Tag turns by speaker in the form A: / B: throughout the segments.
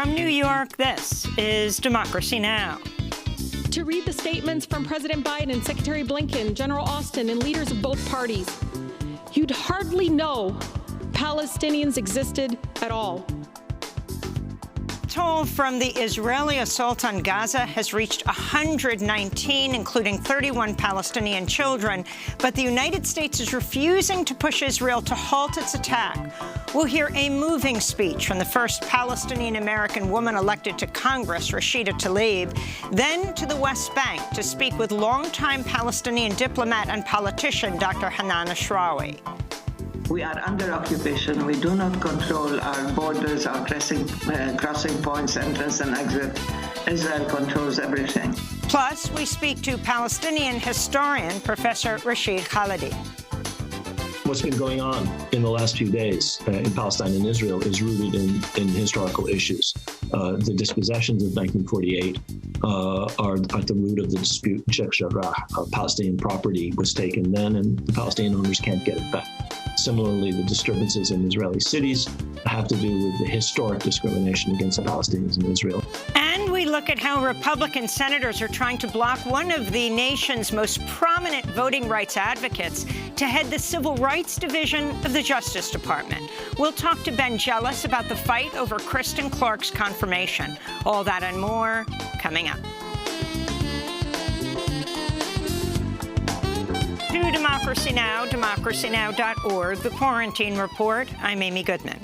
A: From New York, this is Democracy Now!
B: To read the statements from President Biden, Secretary Blinken, General Austin, and leaders of both parties, you'd hardly know Palestinians existed at all.
A: Toll from the Israeli assault on Gaza has reached 119, including 31 Palestinian children. But the United States is refusing to push Israel to halt its attack. We'll hear a moving speech from the first Palestinian-American woman elected to Congress, Rashida Tlaib, then to the West Bank to speak with longtime Palestinian diplomat and politician Dr. Hanan Ashrawi.
C: We are under occupation. We do not control our borders, our crossing points, entrance and exit. Israel controls everything.
A: Plus, we speak to Palestinian historian Professor Rashid Khalidi.
D: What's been going on in the last few days in Palestine and Israel is rooted in historical issues. The dispossessions of 1948 are at the root of the dispute. Palestinian property was taken then, and the Palestinian owners can't get it back. Similarly, the disturbances in Israeli cities have to do with the historic discrimination against the Palestinians in Israel.
A: And we look at how Republican senators are trying to block one of the nation's most prominent voting rights advocates to head the Civil Rights Division of the Justice Department. We'll talk to Ben Jealous about the fight over Kristen Clark's confirmation. All that and more coming up. To Democracy Now!, democracynow.org, The Quarantine Report. I'm Amy Goodman.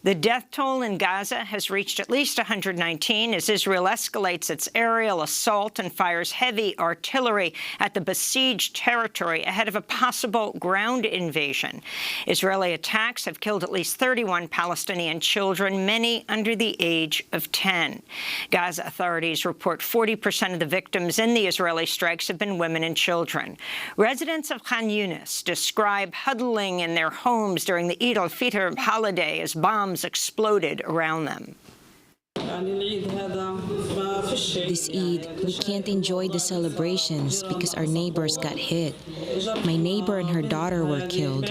A: The death toll in Gaza has reached at least 119 as Israel escalates its aerial assault and fires heavy artillery at the besieged territory ahead of a possible ground invasion. Israeli attacks have killed at least 31 Palestinian children, many under the age of 10. Gaza authorities report 40% of the victims in the Israeli strikes have been women and children. Residents of Khan Yunis describe huddling in their homes during the Eid al-Fitr holiday as bombs exploded around them.
E: This Eid, we can't enjoy the celebrations because our neighbors got hit. My neighbor and her daughter were killed.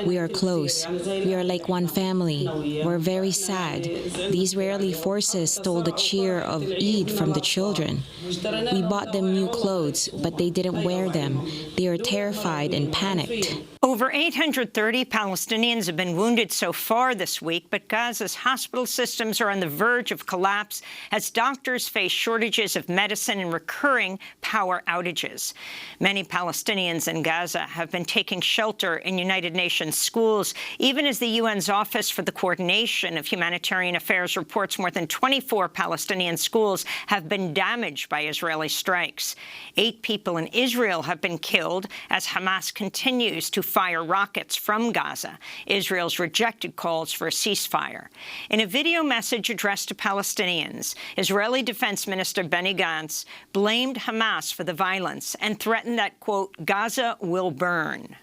E: We are close. We are like one family. We're very sad. The Israeli forces stole the cheer of Eid from the children. We bought them new clothes, but they didn't wear them. They are terrified and panicked.
A: Over 830 Palestinians have been wounded so far this week, but Gaza's hospital systems are on the verge of collapse as doctors face shortages of medicine and recurring power outages. Many Palestinians in Gaza have been taking shelter in United Nations schools, even as the UN's Office for the Coordination of Humanitarian Affairs reports more than 24 Palestinian schools have been damaged by Israeli strikes. 8 people in Israel have been killed as Hamas continues to fire rockets from Gaza. Israel's rejected calls for a ceasefire. In a video message addressed to Palestinians, Israeli Defense Minister Benny Gantz blamed Hamas for the violence and threatened that, quote, Gaza will burn.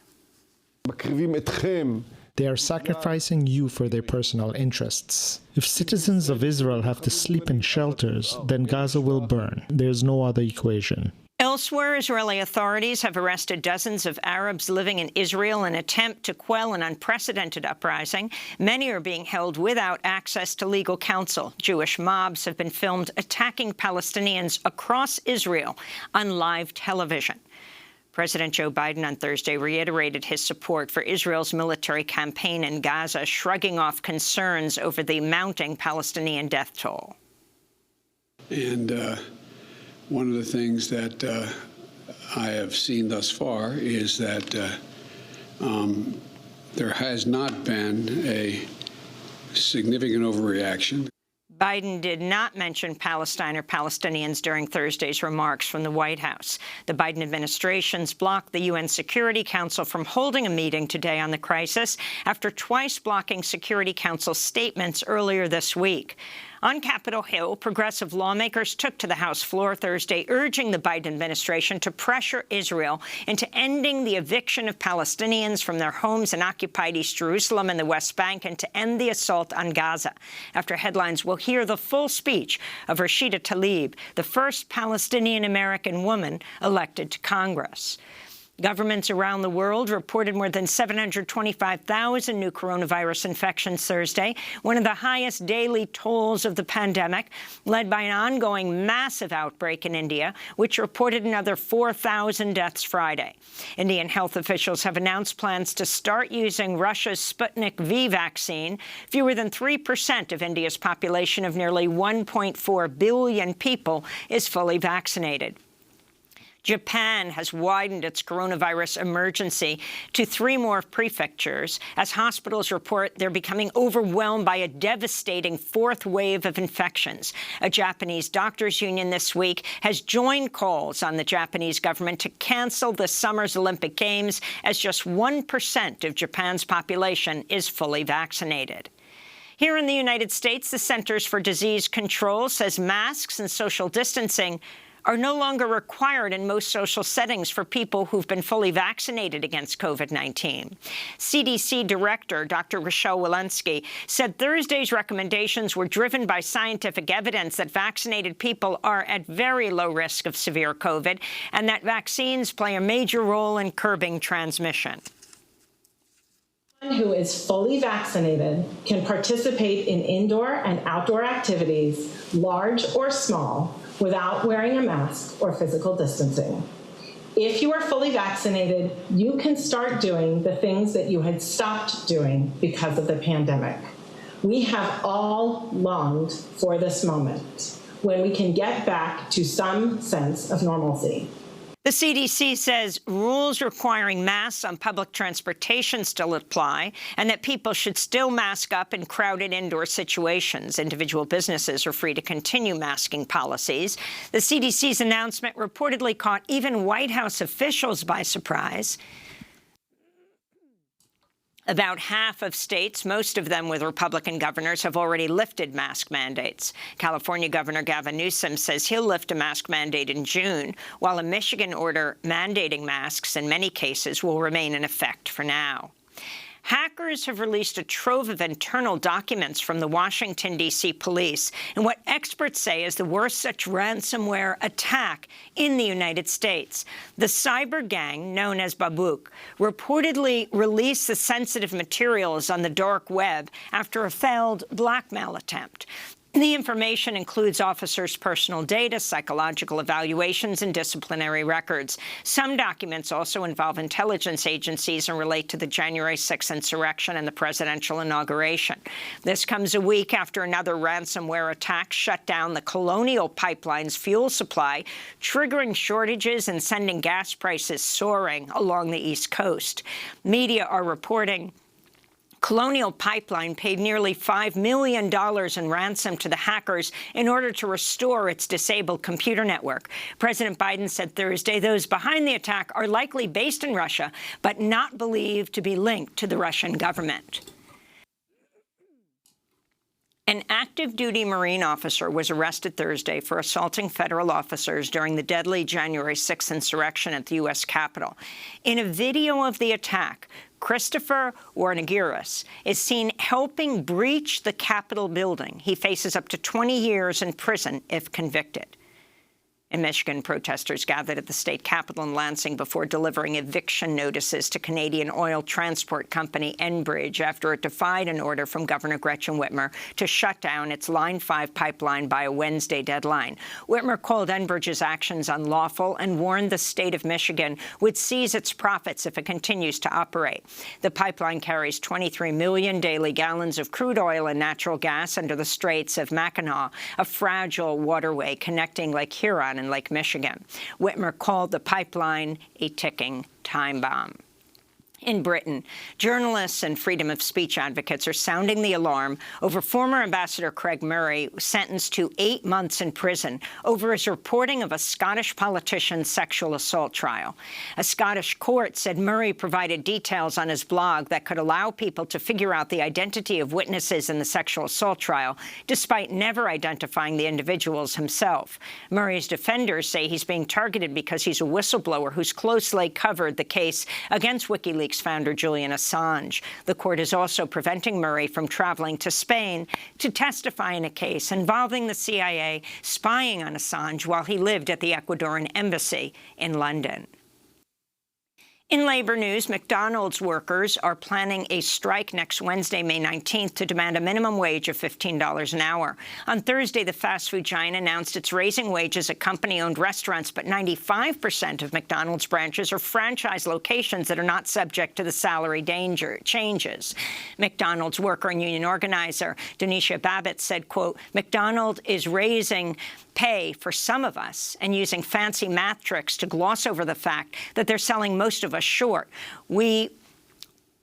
F: They are sacrificing you for their personal interests. If citizens of Israel have to sleep in shelters, then Gaza will burn. There's no other equation.
A: Elsewhere, Israeli authorities have arrested dozens of Arabs living in Israel in an attempt to quell an unprecedented uprising. Many are being held without access to legal counsel. Jewish mobs have been filmed attacking Palestinians across Israel on live television. President Joe Biden on Thursday reiterated his support for Israel's military campaign in Gaza, shrugging off concerns over the mounting Palestinian death toll.
G: And one of the things that I have seen thus far is that there has not been a significant overreaction.
A: Biden did not mention Palestine or Palestinians during Thursday's remarks from the White House. The Biden administration's blocked the UN Security Council from holding a meeting today on the crisis after twice blocking Security Council statements earlier this week. On Capitol Hill, progressive lawmakers took to the House floor Thursday, urging the Biden administration to pressure Israel into ending the eviction of Palestinians from their homes in occupied East Jerusalem and the West Bank and to end the assault on Gaza. After headlines, we'll hear the full speech of Rashida Tlaib, the first Palestinian-American woman elected to Congress. Governments around the world reported more than 725,000 new coronavirus infections Thursday, one of the highest daily tolls of the pandemic, led by an ongoing massive outbreak in India, which reported another 4,000 deaths Friday. Indian health officials have announced plans to start using Russia's Sputnik V vaccine. Fewer than 3% of India's population of nearly 1.4 billion people is fully vaccinated. Japan has widened its coronavirus emergency to 3 more prefectures as hospitals report they're becoming overwhelmed by a devastating 4th wave of infections. A Japanese doctors' union this week has joined calls on the Japanese government to cancel this summer's Olympic Games, as just 1% of Japan's population is fully vaccinated. Here in the United States, the Centers for Disease Control says masks and social distancing are no longer required in most social settings for people who've been fully vaccinated against COVID-19. CDC Director Dr. Rochelle Walensky said Thursday's recommendations were driven by scientific evidence that vaccinated people are at very low risk of severe COVID and that vaccines play a major role in curbing transmission.
H: Anyone who is fully vaccinated can participate in indoor and outdoor activities, large or small, without wearing a mask or physical distancing. If you are fully vaccinated, you can start doing the things that you had stopped doing because of the pandemic. We have all longed for this moment when we can get back to some sense of normalcy.
A: The CDC says rules requiring masks on public transportation still apply and that people should still mask up in crowded indoor situations. Individual businesses are free to continue masking policies. The CDC's announcement reportedly caught even White House officials by surprise. About half of states, most of them with Republican governors, have already lifted mask mandates. California Governor Gavin Newsom says he'll lift a mask mandate in June, while a Michigan order mandating masks in many cases will remain in effect for now. Hackers have released a trove of internal documents from the Washington, D.C. police in what experts say is the worst such ransomware attack in the United States. The cyber gang, known as Babuk, reportedly released the sensitive materials on the dark web after a failed blackmail attempt. The information includes officers' personal data, psychological evaluations, and disciplinary records. Some documents also involve intelligence agencies and relate to the January 6th insurrection and the presidential inauguration. This comes a week after another ransomware attack shut down the Colonial Pipeline's fuel supply, triggering shortages and sending gas prices soaring along the East Coast. Media are reporting Colonial Pipeline paid nearly $5 million in ransom to the hackers in order to restore its disabled computer network. President Biden said Thursday those behind the attack are likely based in Russia, but not believed to be linked to the Russian government. An active-duty Marine officer was arrested Thursday for assaulting federal officers during the deadly January 6th insurrection at the U.S. Capitol. In a video of the attack, Christopher Warnegiris is seen helping breach the Capitol building. He faces up to 20 years in prison if convicted. In Michigan, protesters gathered at the state capitol in Lansing before delivering eviction notices to Canadian oil transport company Enbridge after it defied an order from Governor Gretchen Whitmer to shut down its Line 5 pipeline by a Wednesday deadline. Whitmer called Enbridge's actions unlawful and warned the state of Michigan would seize its profits if it continues to operate. The pipeline carries 23 million daily gallons of crude oil and natural gas under the Straits of Mackinac, a fragile waterway connecting Lake Huron and Lake Michigan. Whitmer called the pipeline a ticking time bomb. In Britain, journalists and freedom of speech advocates are sounding the alarm over former Ambassador Craig Murray, sentenced to 8 months in prison over his reporting of a Scottish politician's sexual assault trial. A Scottish court said Murray provided details on his blog that could allow people to figure out the identity of witnesses in the sexual assault trial, despite never identifying the individuals himself. Murray's defenders say he's being targeted because he's a whistleblower who's closely covered the case against WikiLeaks founder Julian Assange. The court is also preventing Murray from traveling to Spain to testify in a case involving the CIA spying on Assange while he lived at the Ecuadorian embassy in London. In labor news, McDonald's workers are planning a strike next Wednesday, May 19th, to demand a minimum wage of $15 an hour. On Thursday, the fast food giant announced it's raising wages at company-owned restaurants, but 95% of McDonald's branches are franchise locations that are not subject to the salary changes. McDonald's worker and union organizer Denisha Babbitt said, quote, "McDonald's is raising pay for some of us and using fancy math tricks to gloss over the fact that they're selling most of us short. We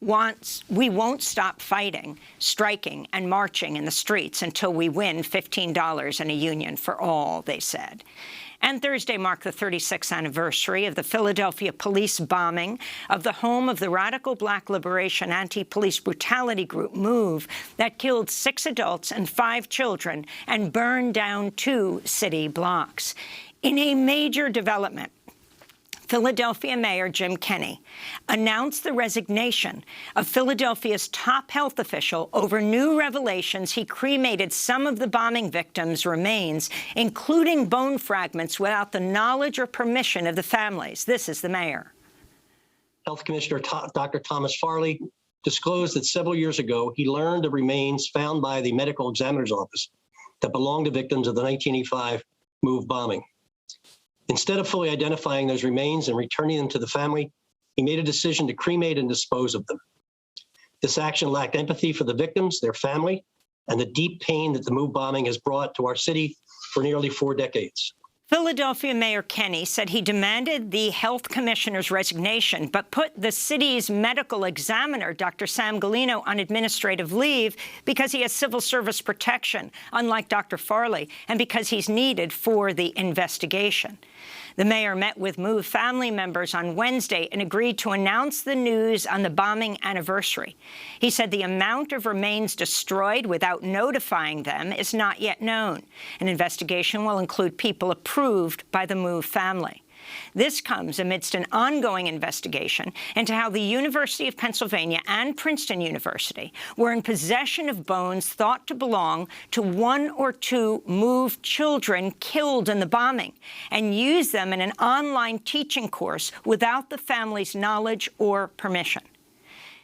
A: won't stop fighting, striking, and marching in the streets until we win $15 in a union for all," they said. And Thursday marked the 36th anniversary of the Philadelphia police bombing of the home of the radical Black liberation anti-police brutality group MOVE that killed 6 adults and 5 children and burned down 2 city blocks. In a major development, Philadelphia Mayor Jim Kenney announced the resignation of Philadelphia's top health official over new revelations he cremated some of the bombing victims' remains, including bone fragments, without the knowledge or permission of the families. This is the mayor.
I: Health Commissioner Dr. Thomas Farley disclosed that several years ago he learned the remains found by the medical examiner's office that belonged to victims of the 1985 MOVE bombing. Instead of fully identifying those remains and returning them to the family, he made a decision to cremate and dispose of them. This action lacked empathy for the victims, their family, and the deep pain that the MOVE bombing has brought to our city for nearly 4 decades.
A: Philadelphia Mayor Kenney said he demanded the health commissioner's resignation, but put the city's medical examiner, Dr. Sam Galino, on administrative leave because he has civil service protection, unlike Dr. Farley, and because he's needed for the investigation. The mayor met with MOVE family members on Wednesday and agreed to announce the news on the bombing anniversary. He said the amount of remains destroyed without notifying them is not yet known. An investigation will include people approved by the MOVE family. This comes amidst an ongoing investigation into how the University of Pennsylvania and Princeton University were in possession of bones thought to belong to 1 or 2 MOVE children killed in the bombing and used them in an online teaching course without the family's knowledge or permission.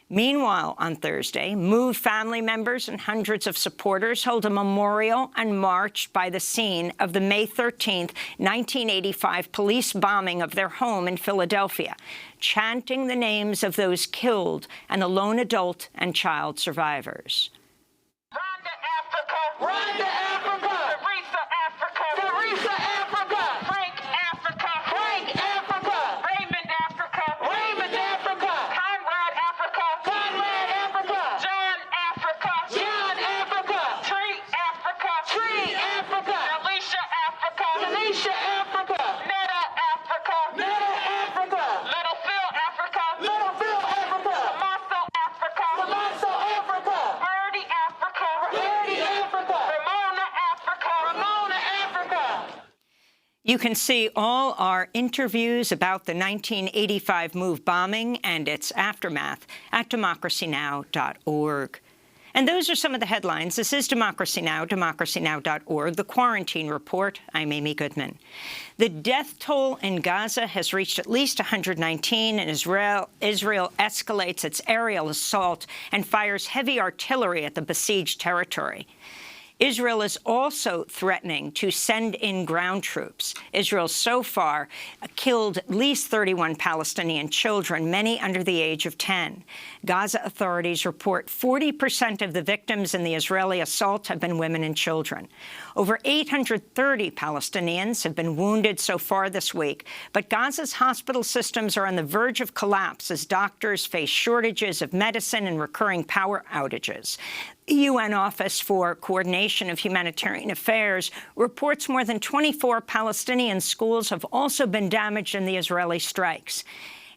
A: Meanwhile, on Thursday, MOVE family members and hundreds of supporters held a memorial and marched by the scene of the May 13, 1985 police bombing of their home in Philadelphia, chanting the names of those killed and the lone adult and child survivors.
J: Run to Africa! Run to Africa! Teresa Africa! Teresa Africa! Frank Africa! Frank Africa! Raymond Africa! Raymond Africa! Conrad Africa! Conrad Africa! John Africa! John Africa! Tree Africa! Tree Africa! Alicia Africa! Alicia Africa! Netta Africa! Netta Africa! Little Phil Africa! Little Phil Africa! Tomaso Africa! Tomaso Africa! Birdie Africa! Birdie Africa! Ramona Africa! Ramona Africa!
A: You can see all our interviews about the 1985 MOVE bombing and its aftermath at DemocracyNow.org. And those are some of the headlines. This is Democracy Now!, democracynow.org, the Quarantine Report. I'm Amy Goodman. The death toll in Gaza has reached at least 119, and Israel escalates its aerial assault and fires heavy artillery at the besieged territory. Israel is also threatening to send in ground troops. Israel so far killed at least 31 Palestinian children, many under the age of 10. Gaza authorities report 40% of the victims in the Israeli assault have been women and children. Over 830 Palestinians have been wounded so far this week, but Gaza's hospital systems are on the verge of collapse as doctors face shortages of medicine and recurring power outages. The UN Office for Coordination of Humanitarian Affairs reports more than 24 Palestinian schools have also been damaged in the Israeli strikes.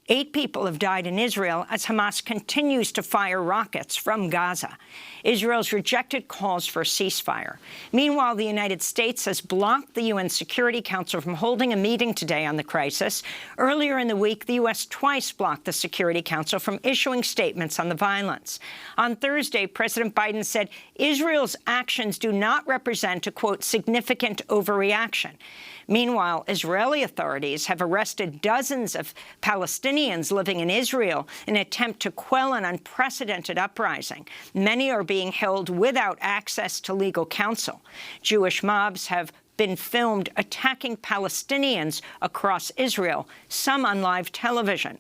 A: 8 people have died in Israel as Hamas continues to fire rockets from Gaza. Israel's rejected calls for a ceasefire. Meanwhile, the United States has blocked the UN Security Council from holding a meeting today on the crisis. Earlier in the week, the U.S. twice blocked the Security Council from issuing statements on the violence. On Thursday, President Biden said Israel's actions do not represent a, quote, significant overreaction. Meanwhile, Israeli authorities have arrested dozens of Palestinian Palestinians living in Israel in an attempt to quell an unprecedented uprising. Many are being held without access to legal counsel. Jewish mobs have been filmed attacking Palestinians across Israel, some on live television.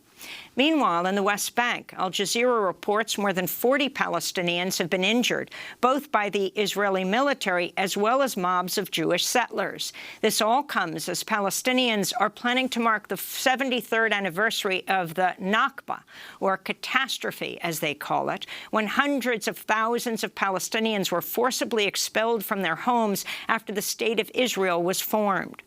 A: Meanwhile, in the West Bank, Al Jazeera reports more than 40 Palestinians have been injured, both by the Israeli military as well as mobs of Jewish settlers. This all comes as Palestinians are planning to mark the 73rd anniversary of the Nakba, or catastrophe, as they call it, when hundreds of thousands of Palestinians were forcibly expelled from their homes after the State of Israel was formed.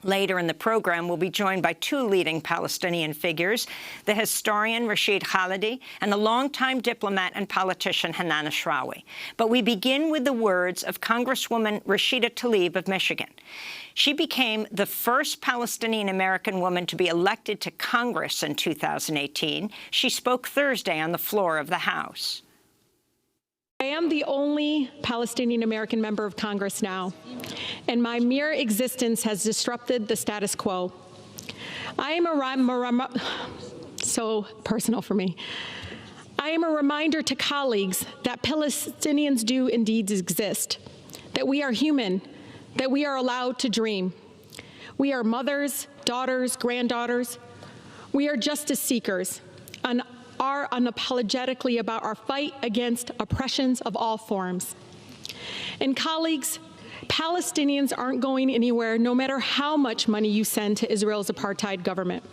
A: Later in the program, we'll be joined by two leading Palestinian figures, the historian Rashid Khalidi and the longtime diplomat and politician Hanan Ashrawi. But we begin with the words of Congresswoman Rashida Tlaib of Michigan. She became the first Palestinian-American woman to be elected to Congress in 2018. She spoke Thursday on the floor of the House.
B: I am the only Palestinian-American member of Congress now, and my mere existence has disrupted the status quo. So personal for me. I am a reminder to colleagues that Palestinians do indeed exist, that we are human, that we are allowed to dream. We are mothers, daughters, granddaughters. We are justice seekers and are unapologetically about our fight against oppressions of all forms. And colleagues, Palestinians aren't going anywhere no matter how much money you send to Israel's apartheid government.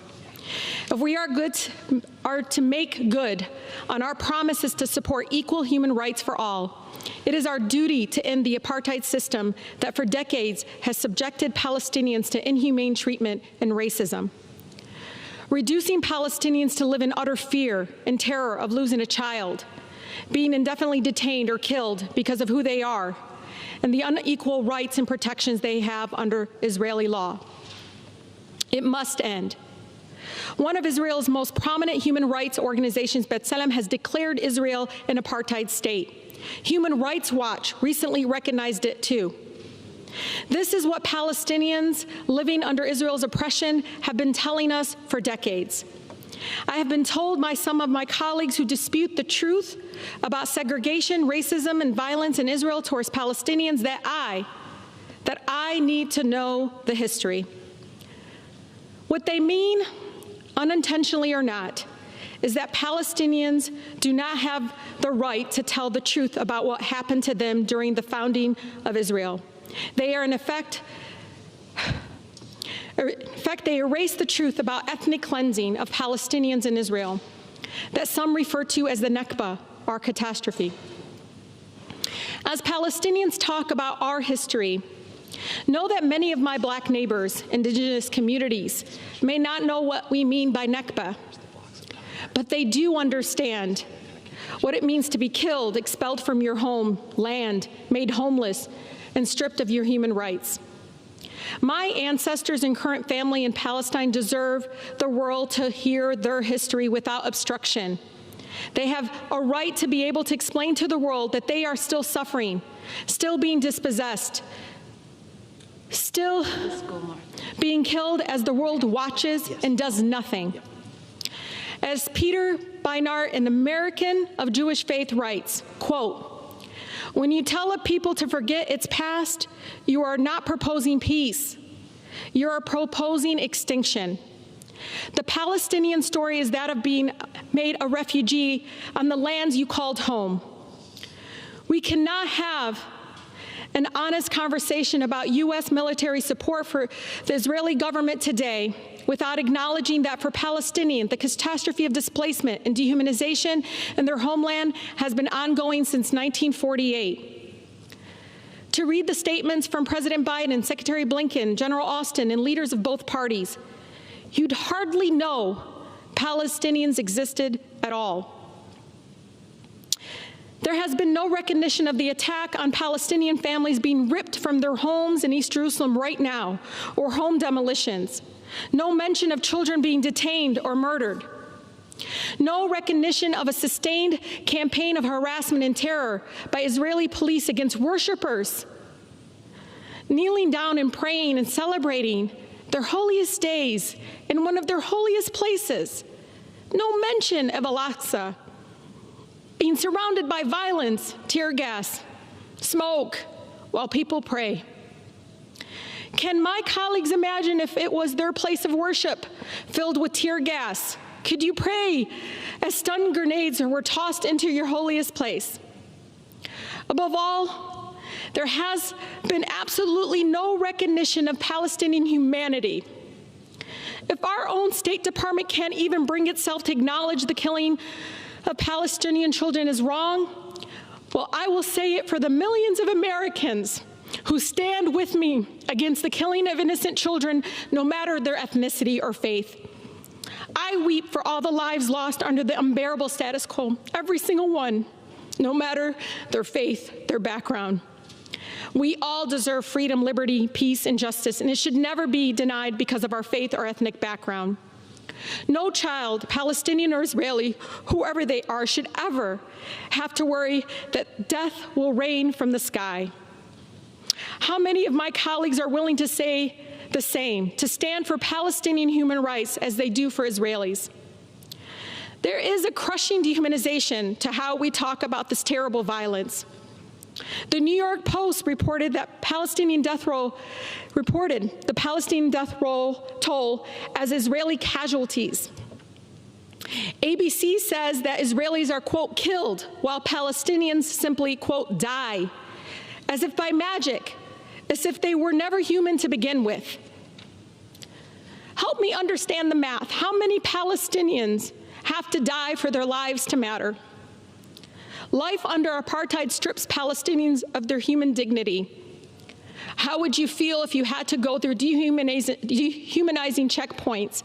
B: If we are to make good on our promises to support equal human rights for all, it is our duty to end the apartheid system that for decades has subjected Palestinians to inhumane treatment and racism. Reducing Palestinians to live in utter fear and terror of losing a child, being indefinitely detained or killed because of who they are, and the unequal rights and protections they have under Israeli law. It must end. One of Israel's most prominent human rights organizations, B'Tselem, has declared Israel an apartheid state. Human Rights Watch recently recognized it too. This is what Palestinians living under Israel's oppression have been telling us for decades. I have been told by some of my colleagues who dispute the truth about segregation, racism, and violence in Israel towards Palestinians that I need to know the history. What they mean, unintentionally or not, is that Palestinians do not have the right to tell the truth about what happened to them during the founding of Israel. They are, in effect, they erase the truth about ethnic cleansing of Palestinians in Israel, that some refer to as the Nakba, our catastrophe. As Palestinians talk about our history, know that many of my Black neighbors, indigenous communities, may not know what we mean by Nakba, but they do understand what it means to be killed, expelled from your home, land, made homeless, and stripped of your human rights. My ancestors and current family in Palestine deserve the world to hear their history without obstruction. They have a right to be able to explain to the world that they are still suffering, still being dispossessed, still being killed as the world watches and does nothing. As Peter Beinart, an American of Jewish faith, writes, quote, "When you tell a people to forget its past, you are not proposing peace. You are proposing extinction. The Palestinian story is that of being made a refugee on the lands you called home. We cannot have an honest conversation about U.S. military support for the Israeli government today without acknowledging that for Palestinians, the catastrophe of displacement and dehumanization in their homeland has been ongoing since 1948. To read the statements from President Biden, Secretary Blinken, General Austin, and leaders of both parties, you'd hardly know Palestinians existed at all. There has been no recognition of the attack on Palestinian families being ripped from their homes in East Jerusalem right now, or home demolitions. No mention of children being detained or murdered. No recognition of a sustained campaign of harassment and terror by Israeli police against worshipers, kneeling down and praying and celebrating their holiest days in one of their holiest places No mention of Al-Aqsa being surrounded by violence, tear gas, smoke, while people pray. Can my colleagues imagine if it was their place of worship filled with tear gas? Could you pray as stun grenades were tossed into your holiest place? Above all, there has been absolutely no recognition of Palestinian humanity. If our own State Department can't even bring itself to acknowledge the killing of Palestinian children is wrong, well, I will say it for the millions of Americans who stand with me against the killing of innocent children, no matter their ethnicity or faith. I weep for all the lives lost under the unbearable status quo, every single one, no matter their faith, their background. We all deserve freedom, liberty, peace, and justice, and it should never be denied because of our faith or ethnic background. No child, Palestinian or Israeli, whoever they are, should ever have to worry that death will rain from the sky. How many of my colleagues are willing to say the same, to stand for Palestinian human rights as they do for Israelis? There is a crushing dehumanization to how we talk about this terrible violence. The New York Post reported the Palestinian death roll toll as Israeli casualties. ABC says that Israelis are, quote, killed, while Palestinians simply, quote, die, as if by magic, as if they were never human to begin with. Help me understand the math. How many Palestinians have to die for their lives to matter? Life under apartheid strips Palestinians of their human dignity. How would you feel if you had to go through dehumanizing checkpoints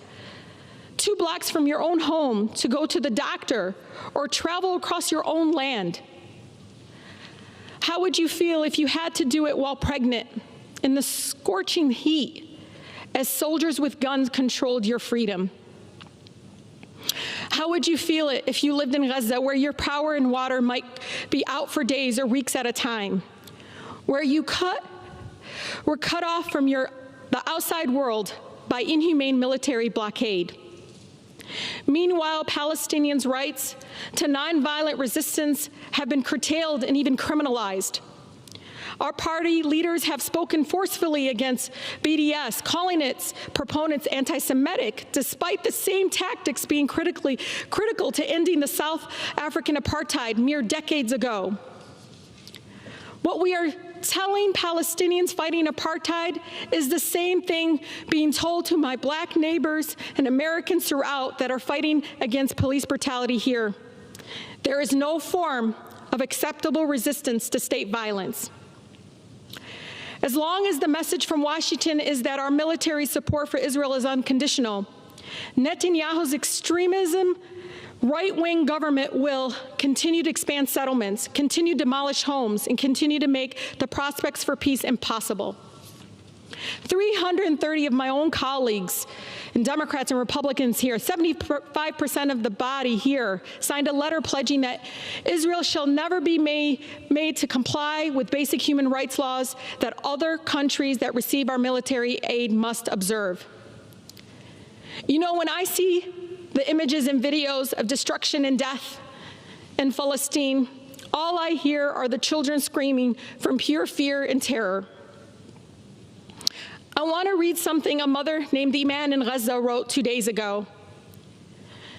B: 2 blocks from your own home to go to the doctor or travel across your own land? How would you feel if you had to do it while pregnant in the scorching heat as soldiers with guns controlled your freedom? How would you feel it if you lived in Gaza, where your power and water might be out for days or weeks at a time, where you were cut off from the outside world by inhumane military blockade? Meanwhile, Palestinians' rights to nonviolent resistance have been curtailed and even criminalized. Our party leaders have spoken forcefully against BDS, calling its proponents anti-Semitic, despite the same tactics being critical to ending the South African apartheid mere decades ago. What we are telling Palestinians fighting apartheid is the same thing being told to my black neighbors and Americans throughout that are fighting against police brutality here. There is no form of acceptable resistance to state violence. As long as the message from Washington is that our military support for Israel is unconditional, Netanyahu's extremism, right-wing government will continue to expand settlements, continue to demolish homes, and continue to make the prospects for peace impossible. 330 of my own colleagues, and Democrats and Republicans here, 75% of the body here, signed a letter pledging that Israel shall never be made to comply with basic human rights laws that other countries that receive our military aid must observe. You know, when I see the images and videos of destruction and death in Palestine, all I hear are the children screaming from pure fear and terror. I want to read something a mother named Iman in Gaza wrote 2 days ago.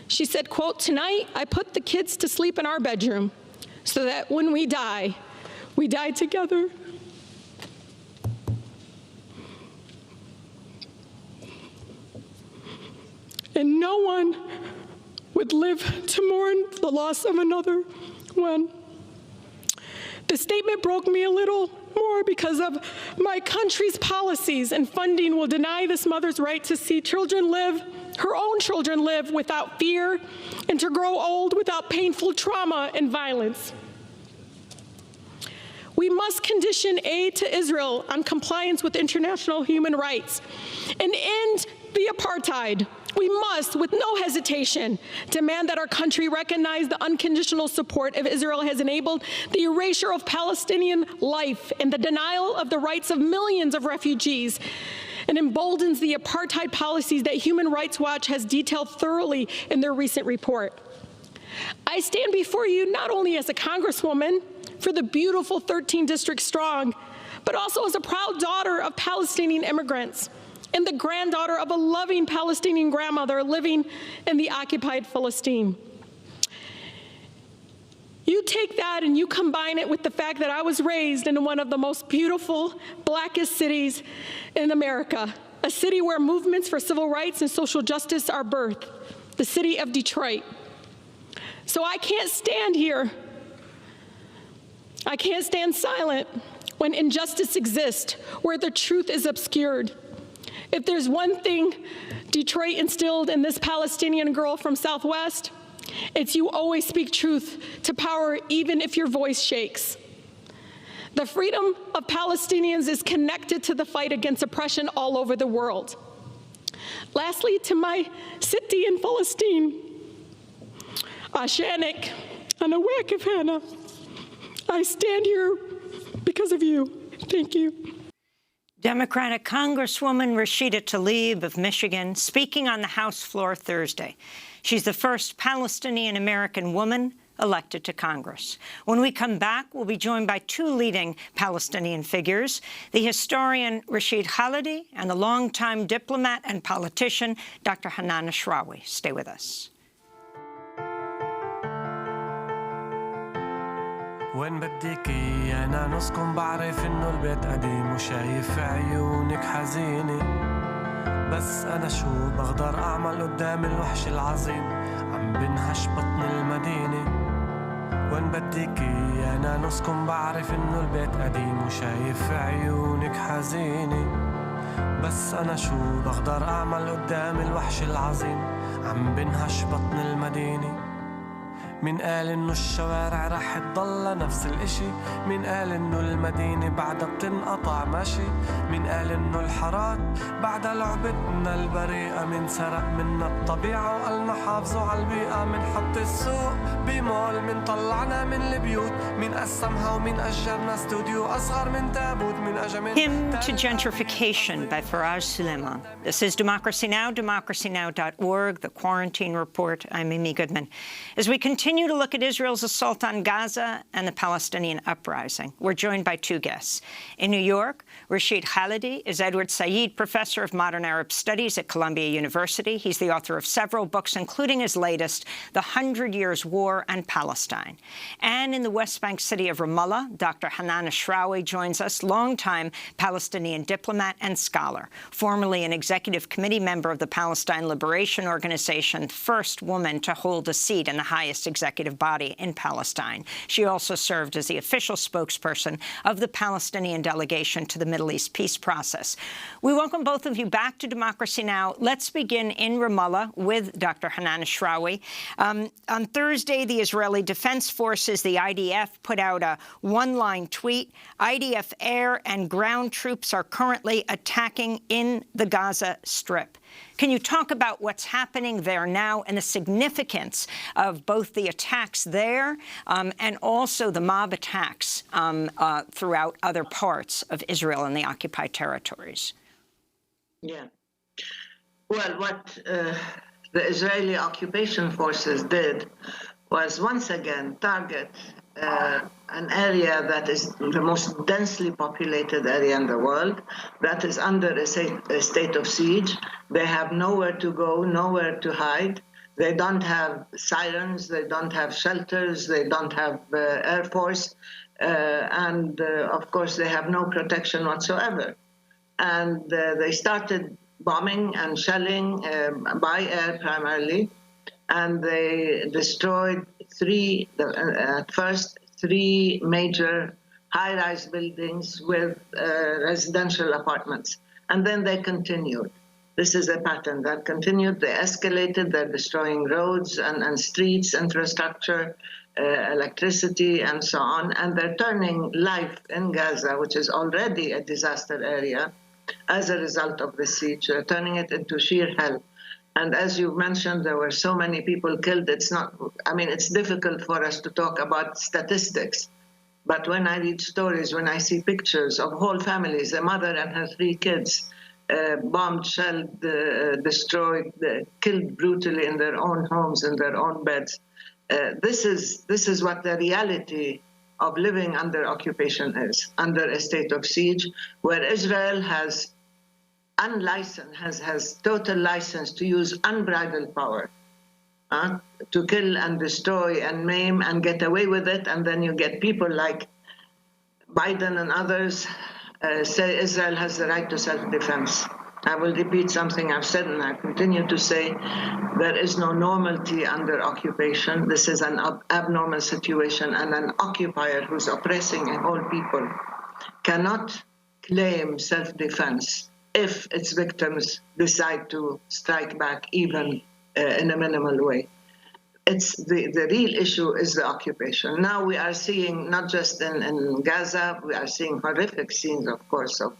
B: She said, quote, "Tonight I put the kids to sleep in our bedroom so that when we die together." And no one would live to mourn the loss of another one. The statement broke me a little more because of my country's policies and funding will deny this mother's right to see children live, her own children live without fear and to grow old without painful trauma and violence. We must condition aid to Israel on compliance with international human rights and end the apartheid. We must, with no hesitation, demand that our country recognize the unconditional support of Israel has enabled the erasure of Palestinian life and the denial of the rights of millions of refugees and emboldens the apartheid policies that Human Rights Watch has detailed thoroughly in their recent report. I stand before you not only as a Congresswoman for the beautiful 13 districts strong, but also as a proud daughter of Palestinian immigrants and the granddaughter of a loving Palestinian grandmother living in the occupied Palestine. You take that and you combine it with the fact that I was raised in one of the most beautiful, blackest cities in America, a city where movements for civil rights and social justice are birthed, the city of Detroit. So I can't stand here. I can't stand silent when injustice exists, where the truth is obscured. If there's one thing Detroit instilled in this Palestinian girl from Southwest, it's you always speak truth to power even if your voice shakes. The freedom of Palestinians is connected to the fight against oppression all over the world. Lastly, to my city in Palestine, Ashanik, Anawakif Hannah, I stand here because of you. Thank you.
A: Democratic Congresswoman Rashida Tlaib of Michigan speaking on the House floor Thursday. She's the first Palestinian-American woman elected to Congress. When we come back, we'll be joined by two leading Palestinian figures, the historian Rashid Khalidi and the longtime diplomat and politician Dr. Hanan Ashrawi. Stay with us.
K: وين بديكي أنا نصكم بعرف إنه البيت قديم وشايف في عيونك حزينة بس أنا شو بقدر أعمل قدام الوحش العظيم عم بنهش بطن المدينة وين بديكي أنا نصكم بعرف إنه البيت قديم وشايف في عيونك حزينة بس أنا شو بقدر أعمل قدام الوحش العظيم عم بنهش بطن المدينة مين قال إنه الشوارع رح تضل نفس الإشي مين قال إنه المدينة بعدها بتنقطع ماشي مين قال إنه الحارات بعدها لعبتنا البريئة مين سرق منا الطبيعة وقالنا حافظوا على البيئة مين حط السوق بمول مين طلعنا من البيوت مين قسمها ومين أجرنا استوديو أصغر من تابوت مين أجا من
A: Hymn to Gentrification by Faraz Suleiman. This is Democracy Now!, democracynow.org, the Quarantine Report. I'm Amy Goodman. As we continue to look at Israel's assault on Gaza and the Palestinian uprising, we're joined by two guests. In New York, Rashid Khalidi is Edward Said Professor of Modern Arab Studies at Columbia University. He's the author of several books, including his latest, The 100 Years' War and Palestine. And in the West Bank city of Ramallah, Dr. Hanan Ashrawi joins us, longtime Palestinian diplomat and scholar, formerly an executive committee member of the Palestine Liberation Organization, first woman to hold a seat in the highest executive body in Palestine. She also served as the official spokesperson of the Palestinian delegation to the Middle East peace process. We welcome both of you back to Democracy Now! Let's begin in Ramallah with Dr. Hanan Ashrawi. On Thursday, the Israeli Defense Forces, the IDF, put out a one-line tweet. IDF air and ground troops are currently attacking in the Gaza Strip. Can you talk about what's happening there now and the significance of both the attacks there and also the mob attacks throughout other parts of Israel and the occupied territories?
C: Yeah. Well, what the Israeli occupation forces did was once again target an area that is the most densely populated area in the world, that is under a state of siege. They have nowhere to go, nowhere to hide. They don't have sirens, they don't have shelters, they don't have air force, and of course they have no protection whatsoever. And they started bombing and shelling by air primarily, and they destroyed at first three major high-rise buildings with residential apartments. And then they continued. This is a pattern that continued. They escalated. They're destroying roads and streets, infrastructure, electricity, and so on. And they're turning life in Gaza, which is already a disaster area, as a result of the siege, turning it into sheer hell. And as you mentioned, there were so many people killed. It's difficult for us to talk about statistics. But when I read stories, when I see pictures of whole families, a mother and her 3 kids, bombed, shelled, destroyed, killed brutally in their own homes, in their own beds. This is what the reality of living under occupation is, under a state of siege, where Israel has unlicensed, has total license to use unbridled power to kill and destroy and maim and get away with it. And then you get people like Biden and others say Israel has the right to self-defense. I will repeat something I've said, and I continue to say, there is no normality under occupation. This is an abnormal situation, and an occupier who's oppressing a whole people cannot claim self-defense if its victims decide to strike back even in a minimal way. It's the real issue is the occupation. Now we are seeing, not just in Gaza, we are seeing horrific scenes, of course, of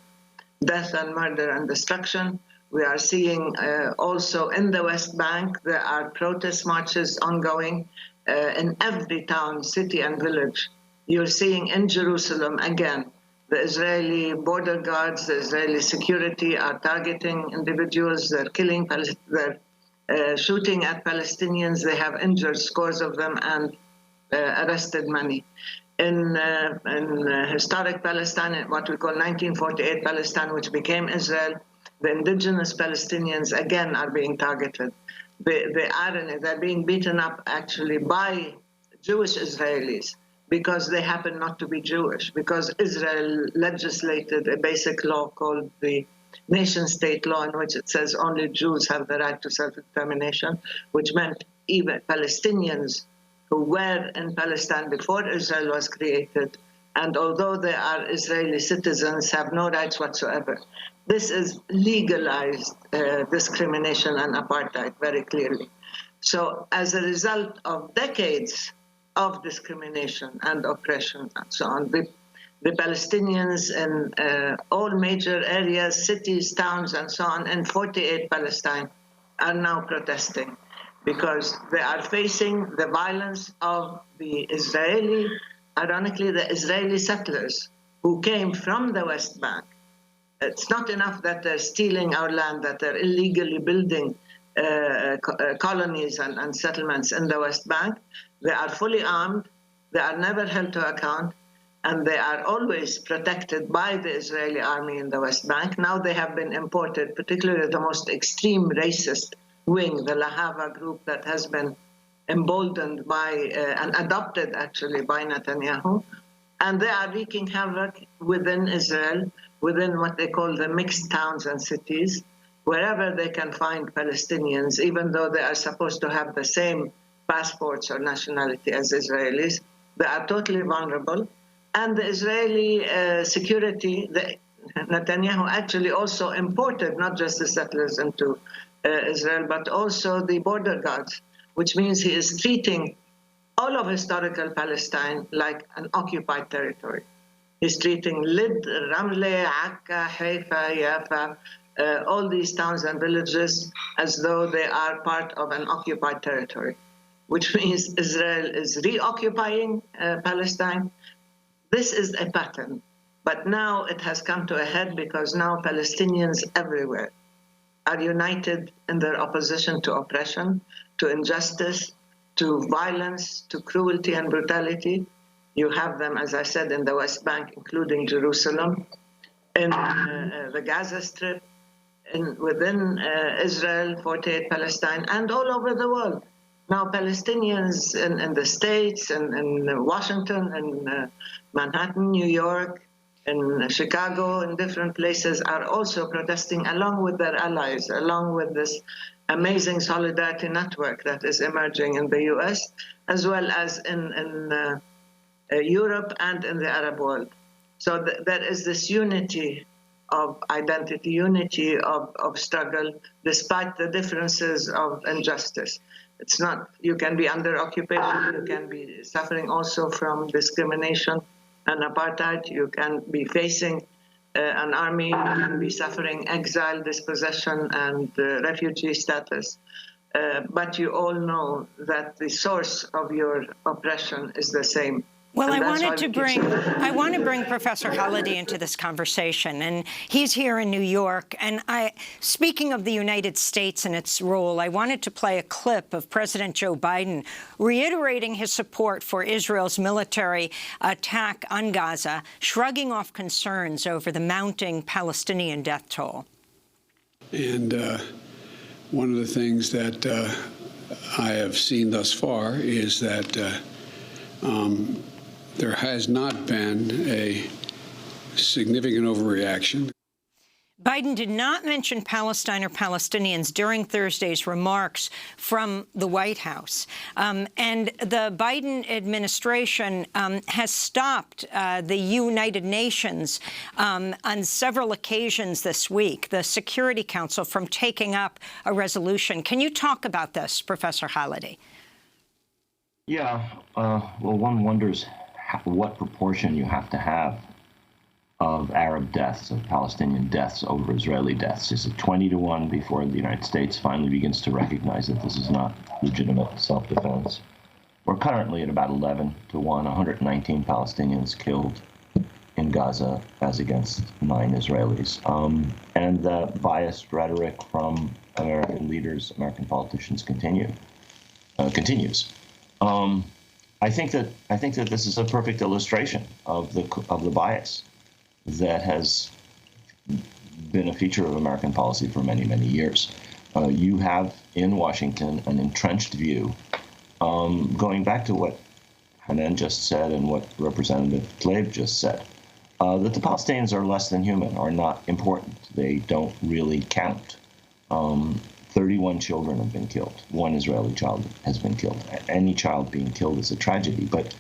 C: death and murder and destruction. We are seeing also in the West Bank, there are protest marches ongoing in every town, city and village. You're seeing in Jerusalem, again, the Israeli border guards, the Israeli security are targeting individuals, they're killing, they're shooting at Palestinians, they have injured scores of them and arrested many. In historic Palestine, what we call 1948 Palestine, which became Israel, the indigenous Palestinians again are being targeted. The irony, they're being beaten up actually by Jewish Israelis because they happen not to be Jewish, because Israel legislated a basic law called the nation-state law, in which it says only Jews have the right to self-determination, which meant even Palestinians who were in Palestine before Israel was created, and although they are Israeli citizens, have no rights whatsoever. This is legalized discrimination and apartheid, very clearly. So as a result of decades of discrimination and oppression and so on, the Palestinians in all major areas, cities, towns, and so on, in 48 Palestine are now protesting because they are facing the violence of the Israeli, ironically, the Israeli settlers who came from the West Bank. It's not enough that they're stealing our land, that they're illegally building colonies and settlements in the West Bank. They are fully armed, they are never held to account, and they are always protected by the Israeli army in the West Bank. Now they have been imported, particularly the most extreme racist wing, the Lahava group that has been emboldened by and adopted actually by Netanyahu. And they are wreaking havoc within Israel, within what they call the mixed towns and cities, wherever they can find Palestinians, even though they are supposed to have the same passports or nationality as Israelis. They are totally vulnerable. And the Israeli security, Netanyahu actually also imported not just the settlers into Israel, but also the border guards, which means he is treating all of historical Palestine like an occupied territory. He's treating Lid, Ramle, Akka, Haifa, Yafa, all these towns and villages as though they are part of an occupied territory, which means Israel is reoccupying Palestine. This is a pattern, but now it has come to a head because now Palestinians everywhere are united in their opposition to oppression, to injustice, to violence, to cruelty and brutality. You have them, as I said, in the West Bank, including Jerusalem, in the Gaza Strip, within Israel, 48 Palestine, and all over the world. Now Palestinians in the States, in Washington, in Manhattan, New York, in Chicago, in different places are also protesting along with their allies, along with this amazing solidarity network that is emerging in the US, as well as in Europe and in the Arab world. So there is this unity of identity, unity of struggle, despite the differences of injustice. It's not, you can be under occupation, you can be suffering also from discrimination and apartheid, you can be facing an army, you can be suffering exile, dispossession, and refugee status. But you all know that the source of your oppression is the same.
A: Well,
C: And
A: I
C: that's why
A: want to bring Professor Halliday into this conversation, and he's here in New York. And speaking of the United States and its role, I wanted to play a clip of President Joe Biden reiterating his support for Israel's military attack on Gaza, shrugging off concerns over the mounting Palestinian death toll.
G: And one of the things that I have seen thus far is that there has not been a significant overreaction.
A: Biden did not mention Palestine or Palestinians during Thursday's remarks from the White House. And the Biden administration has stopped the United Nations on several occasions this week, the Security Council, from taking up a resolution. Can you talk about this, Professor Halliday?
L: Yeah. Well, one wonders what proportion you have to have of Arab deaths, of Palestinian deaths over Israeli deaths. Is it 20-1 before the United States finally begins to recognize that this is not legitimate self-defense? We're currently at about 11-1, 119 Palestinians killed in Gaza as against 9 Israelis. And the biased rhetoric from American leaders, American politicians continues. I think that this is a perfect illustration of the bias that has been a feature of American policy for many, many years. You have in Washington an entrenched view, going back to what Hanan just said and what Representative Tlaib just said, that the Palestinians are less than human, are not important. They don't really count. 31 children have been killed. 1 Israeli child has been killed. Any child being killed is a tragedy, but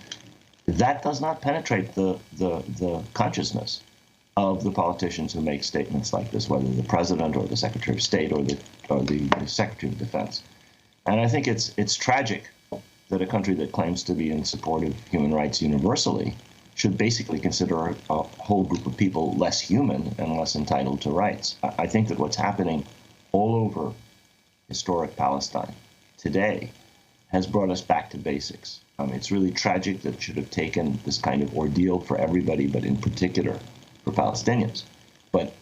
L: that does not penetrate the consciousness of the politicians who make statements like this, whether the president or the Secretary of State or the Secretary of Defense. And I think it's tragic that a country that claims to be in support of human rights universally should basically consider a whole group of people less human and less entitled to rights. I think that what's happening all over historic Palestine today has brought us back to basics. It's really tragic that it should have taken this kind of ordeal for everybody, but in particular for Palestinians. But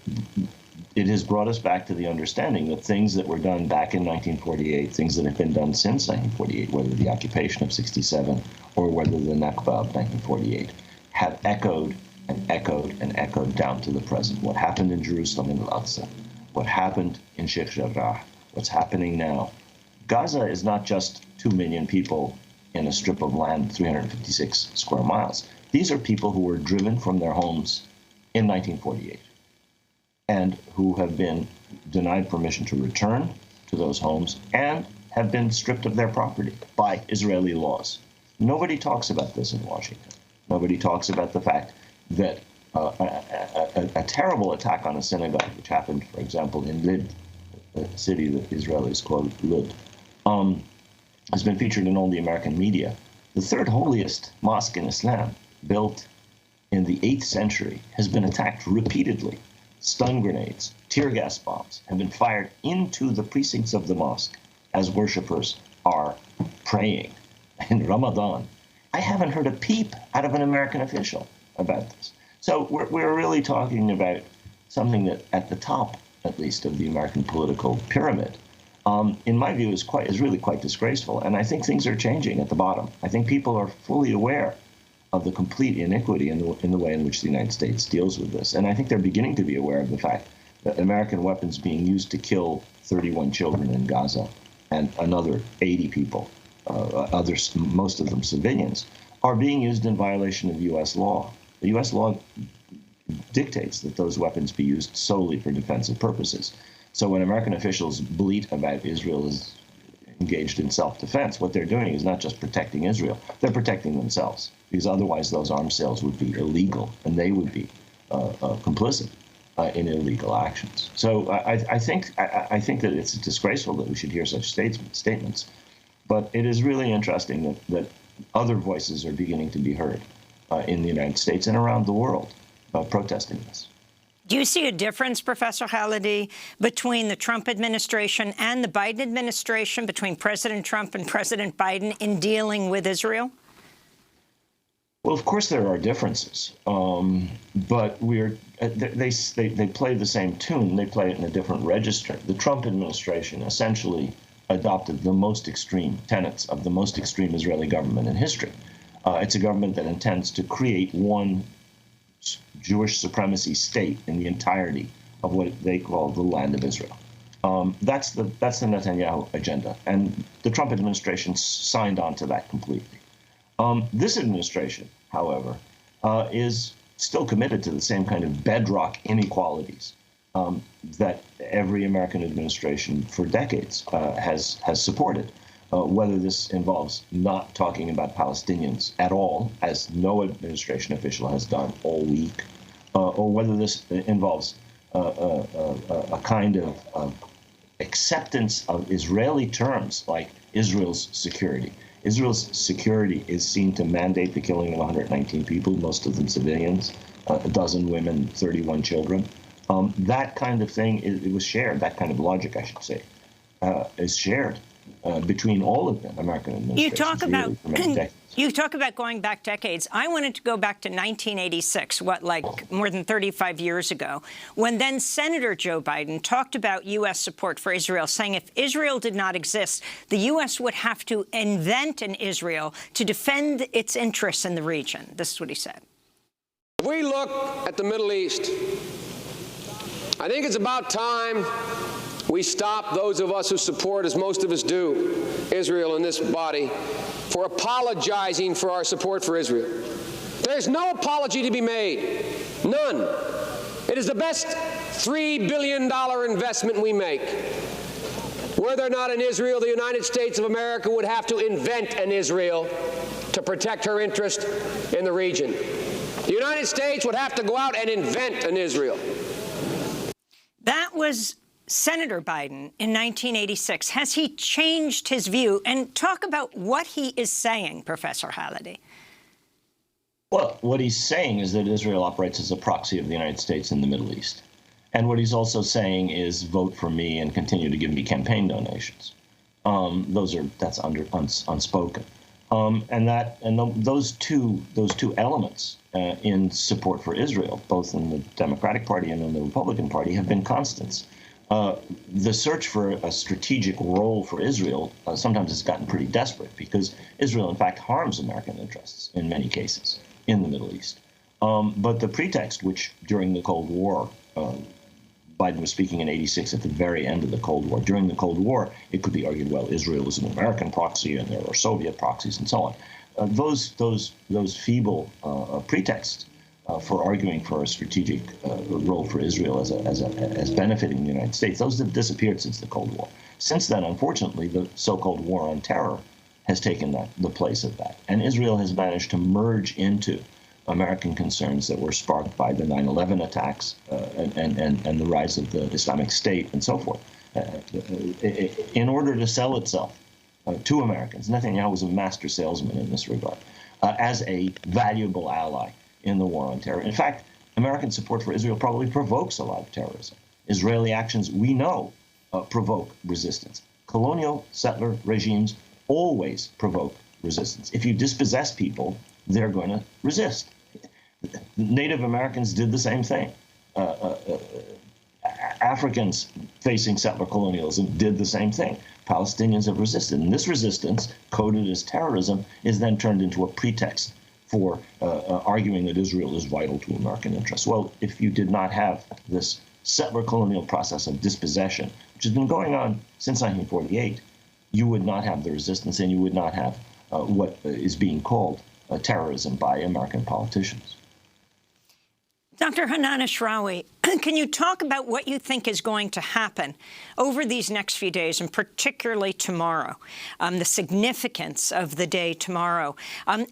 L: it has brought us back to the understanding that things that were done back in 1948, things that have been done since 1948, whether the occupation of 67 or whether the Nakba of 1948, have echoed and echoed and echoed down to the present. What happened in Jerusalem in Al-Aqsa, what happened in Sheikh Jarrah, what's happening now. Gaza is not just 2 million people in a strip of land, 356 square miles. These are people who were driven from their homes in 1948 and who have been denied permission to return to those homes and have been stripped of their property by Israeli laws. Nobody talks about this in Washington. Nobody talks about the fact that a terrible attack on a synagogue, which happened, for example, in Lid, a city that Israelis call Lud, has been featured in all the American media. The third holiest mosque in Islam, built in the 8th century, has been attacked repeatedly. Stun grenades, tear gas bombs have been fired into the precincts of the mosque as worshippers are praying in Ramadan. I haven't heard a peep out of an American official about this. So we're really talking about something that at the top, at least, of the American political pyramid, in my view, is really quite disgraceful. And I think things are changing at the bottom. I think people are fully aware of the complete iniquity in the way in which the United States deals with this. And I think they're beginning to be aware of the fact that American weapons being used to kill 31 children in Gaza and another 80 people, others, most of them civilians, are being used in violation of U.S. law. The U.S. law dictates that those weapons be used solely for defensive purposes. So when American officials bleat about Israel is engaged in self-defense, what they're doing is not just protecting Israel, they're protecting themselves, because otherwise those arms sales would be illegal and they would be complicit in illegal actions. So I think that it's disgraceful that we should hear such statements, but it is really interesting that other voices are beginning to be heard in the United States and around the world protesting this.
A: Do you see a difference, Professor Halliday, between the Trump administration and the Biden administration, between President Trump and President Biden, in dealing with Israel?
L: Well, of course there are differences, but they play the same tune. They play it in a different register. The Trump administration essentially adopted the most extreme tenets of the most extreme Israeli government in history. It's a government that intends to create one Jewish supremacy state in the entirety of what they call the land of Israel. That's the Netanyahu agenda, and the Trump administration signed on to that completely. This administration, however, is still committed to the same kind of bedrock inequalities that every American administration for decades has supported. Whether this involves not talking about Palestinians at all, as no administration official has done all week, or whether this involves a kind of acceptance of Israeli terms like Israel's security. Israel's security is seen to mandate the killing of 119 people, most of them civilians, a dozen women, 31 children. That kind of thing, it was shared, that kind of logic, I should say, is shared between all of them, American administrations.
A: You talk about going back decades. I wanted to go back to 1986, more than 35 years ago, when then Senator Joe Biden talked about U.S. support for Israel, saying if Israel did not exist, the U.S. would have to invent an Israel to defend its interests in the region. This is what he said.
M: If we look at the Middle East, I think it's about time we stop, those of us who support, as most of us do, Israel in this body, for apologizing for our support for Israel. There's no apology to be made. None. It is the best $3 billion investment we make. Were there not an Israel, the United States of America would have to invent an Israel to protect her interest in the region. The United States would have to go out and invent an Israel.
A: That was Senator Biden in 1986. Has he changed his view? And talk about what he is saying, Professor Halliday.
L: Well, what he's saying is that Israel operates as a proxy of the United States in the Middle East. And what he's also saying is vote for me and continue to give me campaign donations. That's unspoken. Those two elements in support for Israel, both in the Democratic Party and in the Republican Party, have been constants. The search for a strategic role for Israel sometimes has gotten pretty desperate because Israel, in fact, harms American interests in many cases in the Middle East. But the pretext, which during the Cold War, Biden was speaking in '86 at the very end of the Cold War. During the Cold War, it could be argued, well, Israel is an American proxy and there are Soviet proxies and so on. Those feeble pretexts for arguing for a strategic role for Israel as benefiting the United States, those have disappeared since the Cold War. Since then, unfortunately, the so-called war on terror has taken the place of that. And Israel has managed to merge into American concerns that were sparked by the 9/11 attacks and the rise of the Islamic State and so forth, in order to sell itself to Americans. Netanyahu was a master salesman in this regard, as a valuable ally in the war on terror. In fact, American support for Israel probably provokes a lot of terrorism. Israeli actions, we know, provoke resistance. Colonial settler regimes always provoke resistance. If you dispossess people, they're going to resist. Native Americans did the same thing. Africans facing settler colonialism did the same thing. Palestinians have resisted. And this resistance, coded as terrorism, is then turned into a pretext for arguing that Israel is vital to American interests. Well, if you did not have this settler colonial process of dispossession, which has been going on since 1948, you would not have the resistance and you would not have what is being called terrorism by American politicians.
A: Dr. Hanan Ashrawi, can you talk about what you think is going to happen over these next few days, and particularly tomorrow, the significance of the day tomorrow,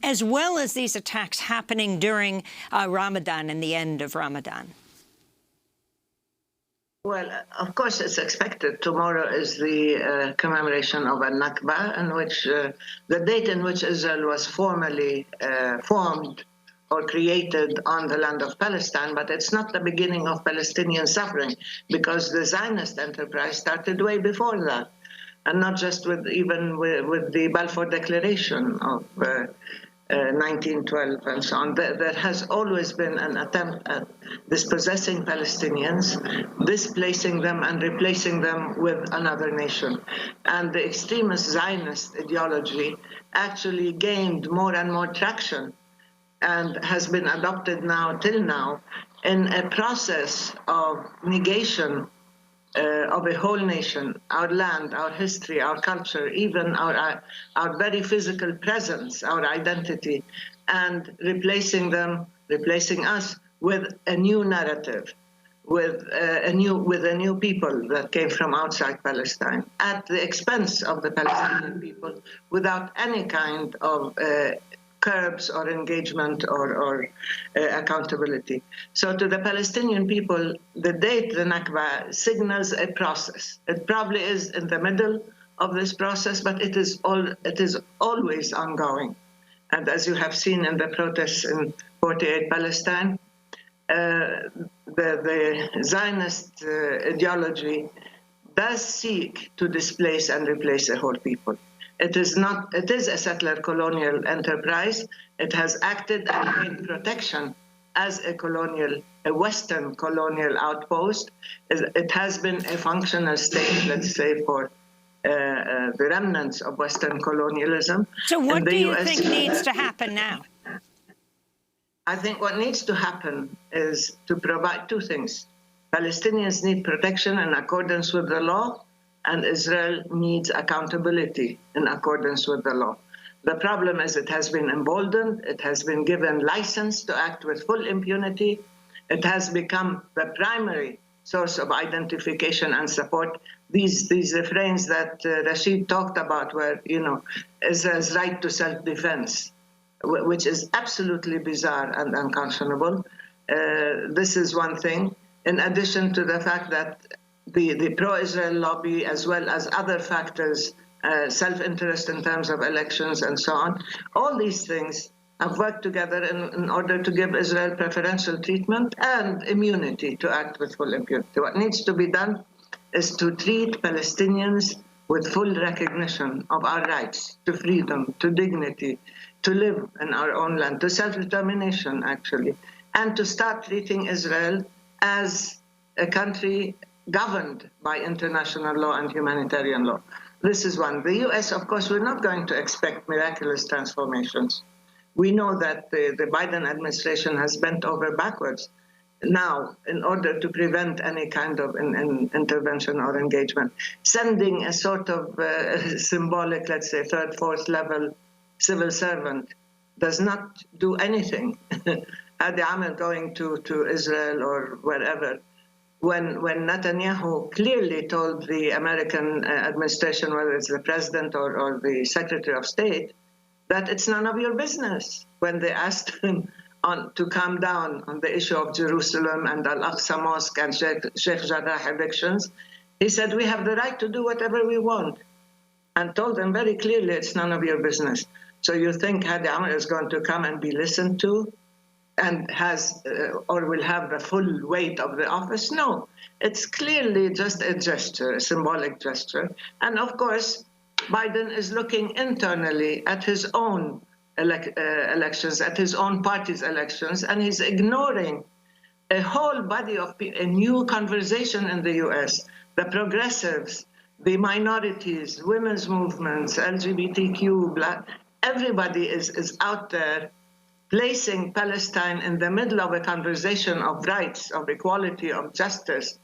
A: as well as these attacks happening during Ramadan and the end of Ramadan?
C: Well, of course, it's expected. Tomorrow is the commemoration of al-Nakba, in which the date in which Israel was formally formed or created on the land of Palestine, but it's not the beginning of Palestinian suffering, because the Zionist enterprise started way before that, and not just with the Balfour Declaration of 1912 and so on. There has always been an attempt at dispossessing Palestinians, displacing them and replacing them with another nation. And the extremist Zionist ideology actually gained more and more traction and has been adopted now, till now, in a process of negation of a whole nation, our land, our history, our culture, even our very physical presence, our identity, and replacing us with a new narrative, with a new people that came from outside Palestine, at the expense of the Palestinian people, without any kind of curbs or engagement or accountability. So to the Palestinian people, the date, the Nakba, signals a process. It probably is in the middle of this process, but it is always ongoing. And as you have seen in the protests in 48 Palestine, the Zionist ideology does seek to displace and replace a whole people. It is a settler colonial enterprise. It has acted and gained protection as a Western colonial outpost. It has been a functional state, let's say, for the remnants of Western colonialism.
A: So what do you think needs to happen now?
C: I think what needs to happen is to provide two things. Palestinians need protection in accordance with the law, and Israel needs accountability in accordance with the law. The problem is it has been emboldened, it has been given license to act with full impunity, it has become the primary source of identification and support. These refrains that Rashid talked about were, Israel's right to self-defense, which is absolutely bizarre and unconscionable. This is one thing, in addition to the fact that the pro-Israel lobby, as well as other factors, self-interest in terms of elections and so on, all these things have worked together in order to give Israel preferential treatment and immunity to act with full impunity. What needs to be done is to treat Palestinians with full recognition of our rights to freedom, to dignity, to live in our own land, to self-determination, actually, and to start treating Israel as a country governed by international law and humanitarian law. This is one. The U.S., of course, we're not going to expect miraculous transformations. We know that the Biden administration has bent over backwards now in order to prevent any kind of intervention or engagement. Sending a sort of symbolic, let's say, third, fourth level civil servant does not do anything. Hadi Amir going to Israel or wherever, when Netanyahu clearly told the American administration, whether it's the president or the Secretary of State, that it's none of your business. When they asked him to calm down on the issue of Jerusalem and Al-Aqsa Mosque and Sheikh Jarrah evictions, he said, we have the right to do whatever we want, and told them very clearly it's none of your business. So you think Hadi Amir is going to come and be listened to and has or will have the full weight of the office? No, it's clearly just a gesture, a symbolic gesture. And of course, Biden is looking internally at his own elections, at his own party's elections, and he's ignoring a whole body of a new conversation in the U.S., the progressives, the minorities, women's movements, LGBTQ, Black, everybody is out there placing Palestine in the middle of a conversation of rights, of equality, of justice.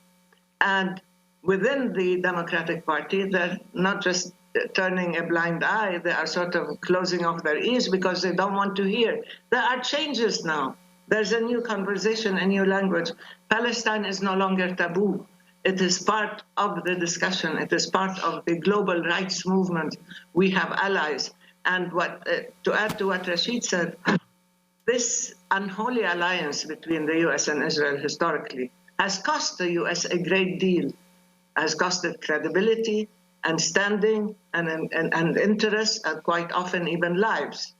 C: And within the Democratic Party, they're not just turning a blind eye, they are sort of closing off their ears because they don't want to hear. There are changes now. There's a new conversation, a new language. Palestine is no longer taboo. It is part of the discussion. It is part of the global rights movement. We have allies. And to add to what Rashid said, this unholy alliance between the U.S. and Israel historically has cost the U.S. a great deal, has cost it credibility and standing and interest, and quite often even lives.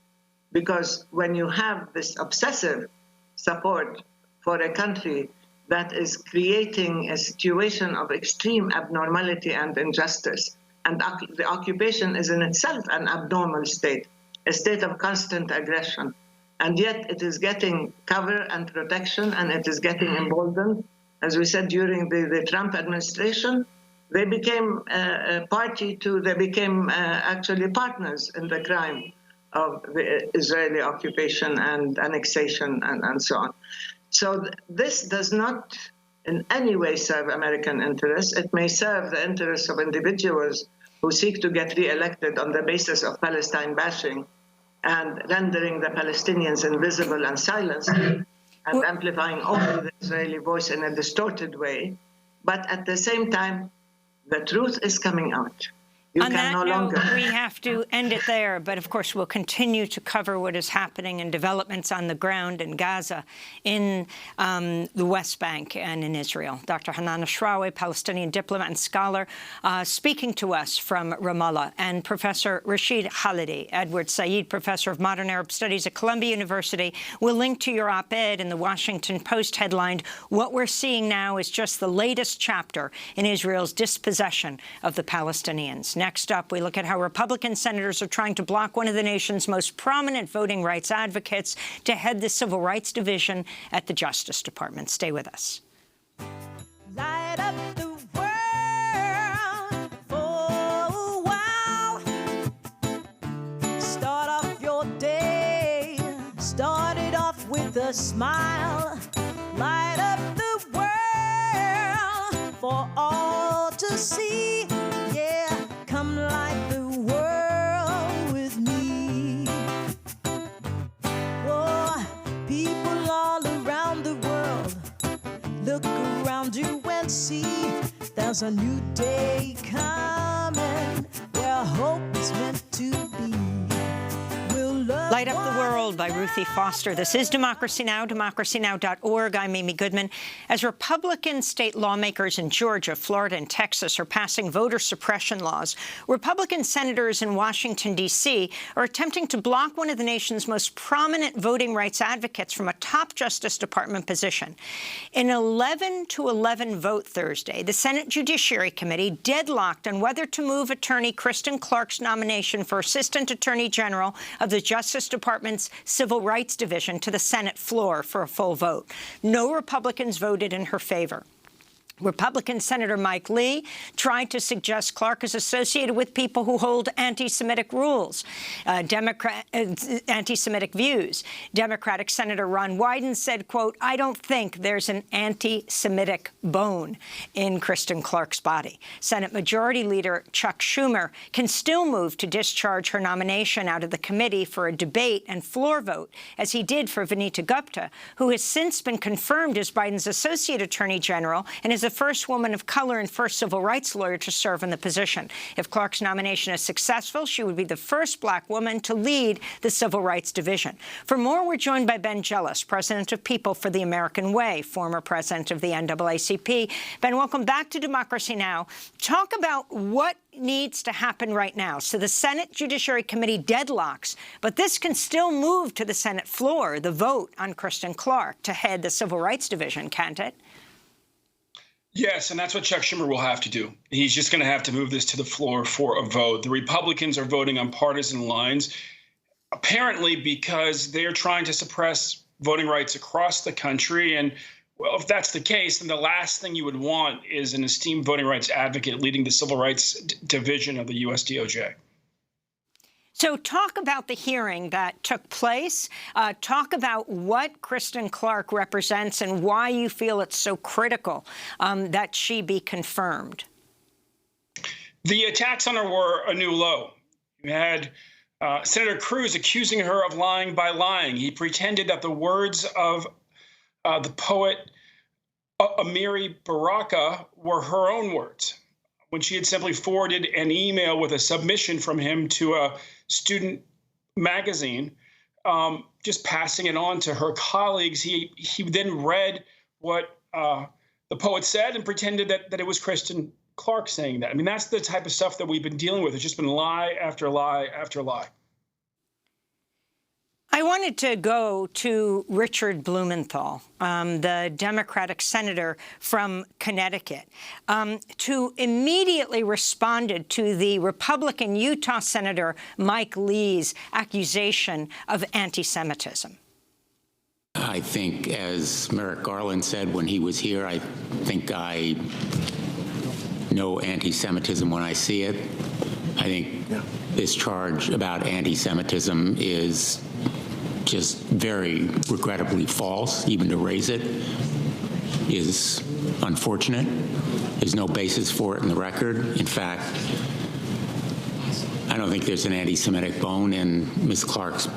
C: Because when you have this obsessive support for a country that is creating a situation of extreme abnormality and injustice, and the occupation is in itself an abnormal state, a state of constant aggression. And yet it is getting cover and protection, and it is getting emboldened. As we said during the Trump administration, they became they became actually partners in the crime of the Israeli occupation and annexation and so on. So this does not in any way serve American interests. It may serve the interests of individuals who seek to get re-elected on the basis of Palestine bashing and rendering the Palestinians invisible and silenced and amplifying only the Israeli voice in a distorted way. But at the same time, the truth is coming out. You
A: On
C: can
A: that
C: no
A: note,
C: longer.
A: we have to end it there. But of course, we'll continue to cover what is happening and developments on the ground in Gaza, in the West Bank, and in Israel. Dr. Hanan Ashrawi, Palestinian diplomat and scholar, speaking to us from Ramallah, and Professor Rashid Khalidi, Edward Said, Professor of Modern Arab Studies at Columbia University. We'll link to your op-ed in the Washington Post headlined, "What we're seeing now is just the latest chapter in Israel's dispossession of the Palestinians." Next up, we look at how Republican senators are trying to block one of the nation's most prominent voting rights advocates to head the Civil Rights Division at the Justice Department. Stay with us.
N: Light up the world for a while. Start off your day. Start it off with a smile. Light up the world for all to see. Yeah, come light the world with me. Oh, people all around the world, look around you and see there's a new day coming where hope is meant to be.
A: Light Up the World by Ruthie Foster. This is Democracy Now!, democracynow.org. I'm Amy Goodman. As Republican state lawmakers in Georgia, Florida, and Texas are passing voter suppression laws, Republican senators in Washington, D.C. are attempting to block one of the nation's most prominent voting rights advocates from a top Justice Department position. In 11-11 vote Thursday, the Senate Judiciary Committee deadlocked on whether to move attorney Kristen Clark's nomination for Assistant Attorney General of the Justice Department's Civil Rights Division to the Senate floor for a full vote. No Republicans voted in her favor. Republican Senator Mike Lee tried to suggest Clark is associated with people who hold anti-Semitic anti-Semitic views. Democratic Senator Ron Wyden said, quote, "I don't think there's an anti-Semitic bone in Kristen Clark's body." Senate Majority Leader Chuck Schumer can still move to discharge her nomination out of the committee for a debate and floor vote, as he did for Vanita Gupta, who has since been confirmed as Biden's Associate Attorney General and is the first woman of color and first civil rights lawyer to serve in the position. If Clark's nomination is successful, she would be the first black woman to lead the Civil Rights Division. For more, we're joined by Ben Jealous, president of People for the American Way, former president of the NAACP. Ben, welcome back to Democracy Now! Talk about what needs to happen right now. So the Senate Judiciary Committee deadlocks, but this can still move to the Senate floor, the vote on Kristen Clark to head the Civil Rights Division, can't it?
O: Yes, and that's what Chuck Schumer will have to do. He's just going to have to move this to the floor for a vote. The Republicans are voting on partisan lines, apparently because they're trying to suppress voting rights across the country. And, well, if that's the case, then the last thing you would want is an esteemed voting rights advocate leading the Civil Rights Division of the U.S. DOJ.
A: So talk about the hearing that took place. Talk about what Kristen Clark represents and why you feel it's so critical that she be confirmed.
O: The attacks on her were a new low. You had Senator Cruz accusing her of lying by lying. He pretended that the words of the poet Amiri Baraka were her own words, when she had simply forwarded an email with a submission from him to a student magazine, just passing it on to her colleagues. He then read what the poet said and pretended that it was Kristen Clark saying that. I mean, that's the type of stuff that we've been dealing with. It's just been lie after lie after lie.
A: I wanted to go to Richard Blumenthal, the Democratic senator from Connecticut, who immediately responded to the Republican Utah Senator Mike Lee's accusation of anti-Semitism.
P: I think, as Merrick Garland said when he was here, I think I know anti-Semitism when I see it. I think this charge about anti-Semitism is just very regrettably false. Even to raise it is unfortunate. There's no basis for it in the record. In fact, I don't think there's an anti-Semitic bone in Ms. Clark's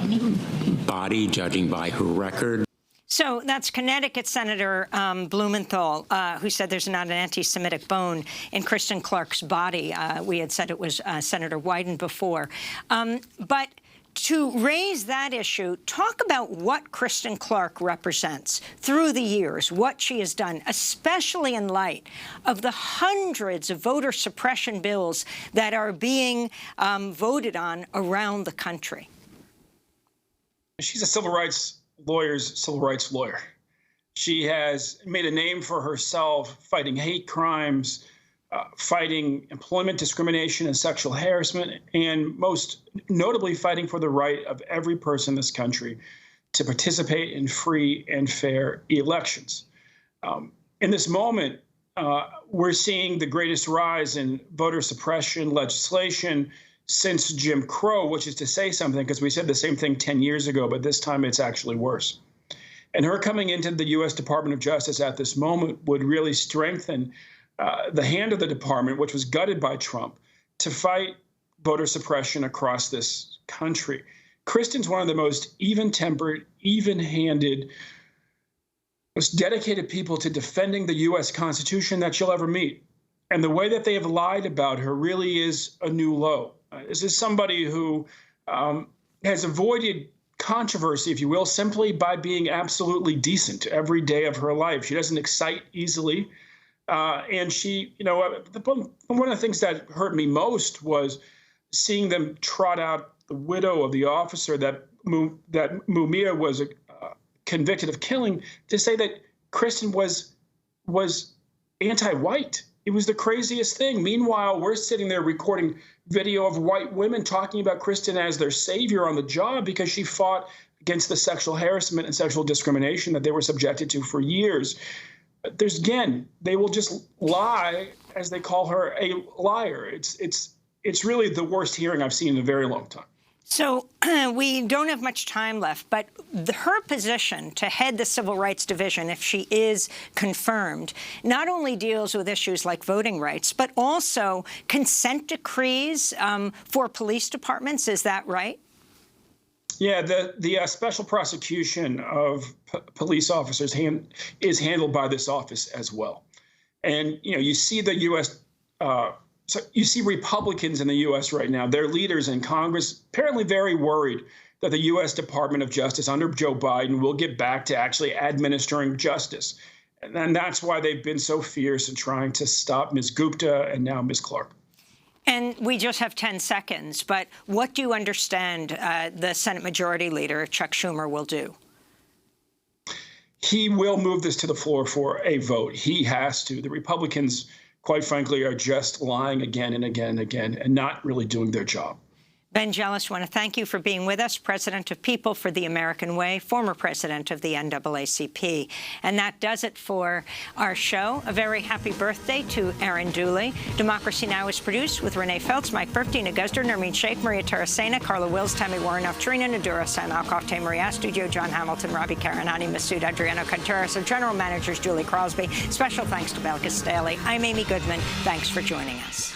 P: body, judging by her record.
A: So that's Connecticut Senator Blumenthal, who said there's not an anti-Semitic bone in Kristen Clark's body. We had said it was Senator Wyden before. But to raise that issue, talk about what Kristen Clark represents through the years, what she has done, especially in light of the hundreds of voter suppression bills that are being voted on around the country.
O: She's a civil rights lawyer. She has made a name for herself fighting hate crimes, fighting employment discrimination and sexual harassment, and most notably fighting for the right of every person in this country to participate in free and fair elections. In this moment, we're seeing the greatest rise in voter suppression legislation since Jim Crow, which is to say something, because we said the same thing 10 years ago, but this time it's actually worse. And her coming into the U.S. Department of Justice at this moment would really strengthen the hand of the department, which was gutted by Trump, to fight voter suppression across this country. Kristen's one of the most even-tempered, even-handed, most dedicated people to defending the U.S. Constitution that you'll ever meet. And the way that they have lied about her really is a new low. This is somebody who has avoided controversy, if you will, simply by being absolutely decent every day of her life. She doesn't excite easily. And she, one of the things that hurt me most was seeing them trot out the widow of the officer that Mumia was convicted of killing, to say that Kristen was anti-white. It was the craziest thing. Meanwhile, we're sitting there recording video of white women talking about Kristen as their savior on the job because she fought against the sexual harassment and sexual discrimination that they were subjected to for years. Again, they will just lie as they call her a liar. It's really the worst hearing I've seen in a very long time.
A: So we don't have much time left, but her position to head the Civil Rights Division, if she is confirmed, not only deals with issues like voting rights, but also consent decrees for police departments. Is that right?
O: Yeah, the special prosecution of police officers is handled by this office as well. And, you see the U.S. So you see Republicans in the U.S. right now, their leaders in Congress, apparently very worried that the U.S. Department of Justice under Joe Biden will get back to actually administering justice. And that's why they've been so fierce in trying to stop Ms. Gupta and now Ms. Clark.
A: And we just have 10 seconds, but what do you understand the Senate Majority Leader, Chuck Schumer, will do?
O: He will move this to the floor for a vote. He has to. The Republicans, quite frankly, are just lying again and again and again and not really doing their job.
A: Ben Jealous, I want to thank you for being with us, President of People for the American Way, former president of the NAACP. And that does it for our show. A very happy birthday to Aaron Dooley. Democracy Now! Is produced with Renee Feltz, Mike Burke, Dina Guzder, Nermeen Sheikh, Maria Tarasena, Carla Wills, Tammy Warrenoff, Trina Nadura, Sam Alcoff, Maria Studio, John Hamilton, Robbie Karanani, Masood, Adriano Contreras, our general managers, Julie Crosby. Special thanks to Belkis Staley. I'm Amy Goodman. Thanks for joining us.